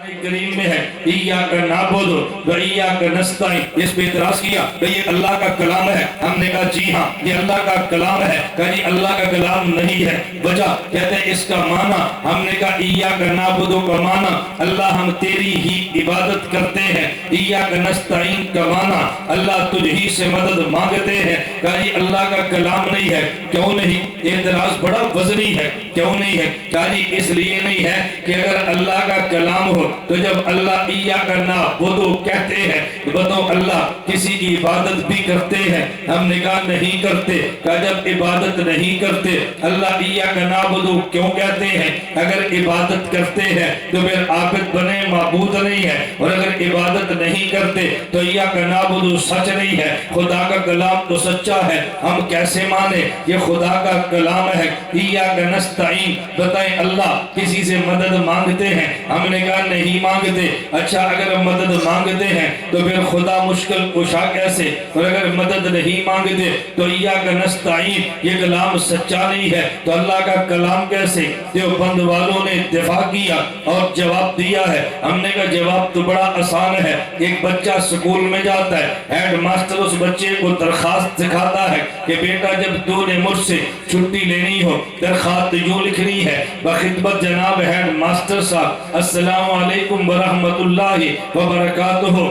کریم میں ہے ایاک نعبد و ایاک نستعین، اس پہ اعتراض کیا کہ یہ اللہ کا کلام ہے۔ ہم نے کہا جی ہاں یہ اللہ کا کلام ہے۔ کہا جی اللہ کا کلام نہیں ہے، وجہ کہتے ہیں اس کا معنی، ہم نے کہا ایاک نعبد کا معنی اللہ ہم تیری ہی عبادت کرتے ہیں، ایاک نستعین کا معنی اللہ تجھ ہی سے مدد مانگتے ہیں۔ کہا جی اللہ کا کلام نہیں ہے، کیوں نہیں؟ اعتراض بڑا وزنی ہے، کیوں نہیں ہے؟ کہا جی اس لیے نہیں ہے کہ اگر اللہ کا کلام ہو تو جب اللہ ایاک نعبد کہتے ہیں تو اللہ کسی کی عبادت بھی کرتے ہیں؟ ہم نے کہا نہیں کرتے۔ کہا جب عبادت نہیں کرتے اللہ ایاک نعبد کیوں کہتے ہیں؟ اگر عبادت کرتے ہیں تو پھر عابد بنے معبود نہیں ہے، اور اگر عبادت نہیں کرتے تو ایاک نعبد سچ نہیں ہے۔ خدا کا کلام تو سچا ہے، ہم کیسے مانے یہ خدا کا کلام ہے؟ ایاک نستعین، بتائیں اللہ کسی سے مدد مانگتے ہیں؟ ہم نے کہا نہیں مانگتے۔ اچھا اگر مدد مانگتے ہیں تو پھر خدا مشکل کشا کیسے؟ اور اگر مدد نہیں مانگتے تو ایاک نستعین یہ کلام سچا نہیں ہے تو اللہ کا کلام کیسے؟ دیوبند والوں نے دفاع کیا اور جواب دیا ہے۔ ہم نے کہا جواب تو بڑا آسان ہے۔ ایک بچہ سکول میں جاتا ہے، ہیڈ ماسٹر اس بچے کو درخواست دکھاتا ہے کہ بیٹا جب تو نے مجھ سے چھٹی لینی ہو درخواست یوں لکھنی ہے، بخدمت جناب ہیڈ ماسٹر صاحب السلام علیکم ورحمت اللہ وبرکاتہ،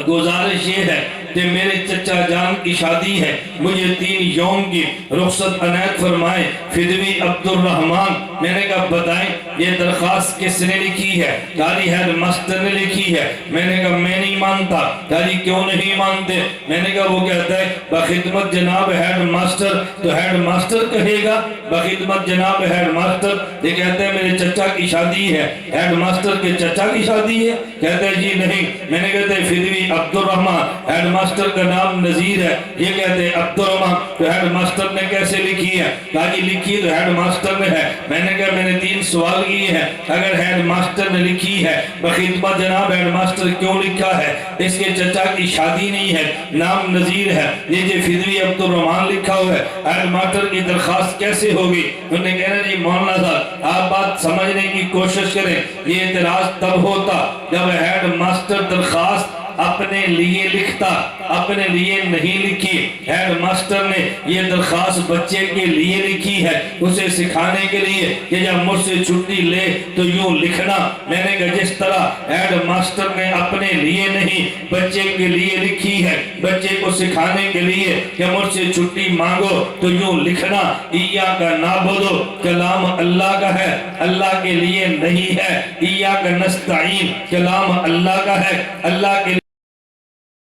گزارش یہ ہے کہ میرے چچا جان کی شادی ہے، مجھے 3 یوم کی رخصت عنایت فرمائیں، فدوی عبد الرحمن۔ میں نے کہا بتائیں یہ درخواست کس نے لکھی ہے؟ کاری ہیڈ ماسٹر نے لکھی ہے۔ میں نے کہا میں نہیں مانتا۔ کاری کیوں نہیں مانتے؟ میں نے کہا وہ کہتا ہے بخدمت جناب ہیڈ ماسٹر، تو ہیڈ ماسٹر کہے گا بخدمت جناب ہیڈ ماسٹر، یہ کہتے ہیں میرے چچا کی شادی ہے، ہیڈ ماسٹر کے چچا کی شادی ہے؟ کہتے ہیں جی نہیں۔ میں نے کہتے ہیں فدوی عبد الرحمن، ہیڈ ماسٹر کا نام نذیر ہے، یہ کہتے ہیں عبد الرحمن، تو ہیڈ ماسٹر نے کیسے لکھی ہے؟ کہا جی لکھی تو ہیڈ ماسٹر نے ہے۔ میں نے کہا میں نے 3 سوال کیے ہیں، اگر ہیڈ ماسٹر نے لکھی ہے بخدمت جناب ہیڈ ماسٹر کیوں لکھا ہے؟ اس کے چچا کی شادی نہیں ہے، نام نذیر ہے، یہ جو فدوی عبد الرحمن لکھا ہوا ہے، ہیڈ ماسٹر کی درخواست کیسے ہوگی؟ انہوں نے کہنا جی مولانا صاحب آپ بات سمجھنے کی کوشش کریں، یہ اعتراض تب ہوتا جب ہیڈ ماسٹر درخواست اپنے لیے لکھتا، اپنے لیے نہیں لکھی۔ ہیڈ ماسٹر نے یہ درخواست بچے کے لیے لکھی ہے، اسے سکھانے کے لیے کہ جب مجھ سے چھٹی لے تو یوں لکھنا۔ میں نے کہا جس طرح ہیڈ ماسٹر نے اپنے لیے نہیں بچے کے لیے لکھی ہے، بچے کو سکھانے کے لیے کہ مجھ سے چھٹی مانگو تو یوں لکھنا۔ ایاک نعبد کلام اللہ کا ہے، اللہ کے لیے نہیں ہے۔ ایاک نستعین کلام اللہ کا ہے، اللہ کے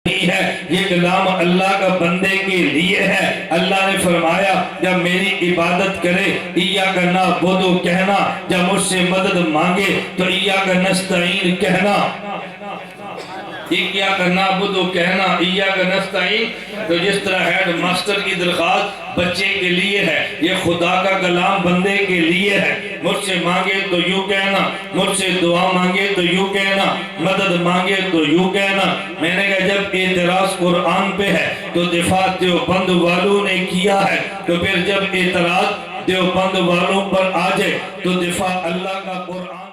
ہے، یہ کلام اللہ کا بندے کے لیے ہے۔ اللہ نے فرمایا جب میری عبادت کرے ایاک نعبد کہنا، جب مجھ سے مدد مانگے تو ایاک نستعین کہنا، ایاک نعبد کہنا، ایاک نستعین۔ تو جس طرح ہیڈ ماسٹر کی درخواست بچے کے لیے ہے، یہ خدا کا کلام بندے کے لیے ہے۔ مجھ سے مانگے تو یوں کہنا، مجھ سے دعا مانگے تو یوں کہنا، مدد مانگے تو یوں کہنا۔ میں نے کہا جب اعتراض قرآن پہ ہے تو دفاع دیوبند والوں نے کیا ہے، تو پھر جب اعتراض دیوبند والوں پر آ جائے تو دفاع اللہ کا قرآن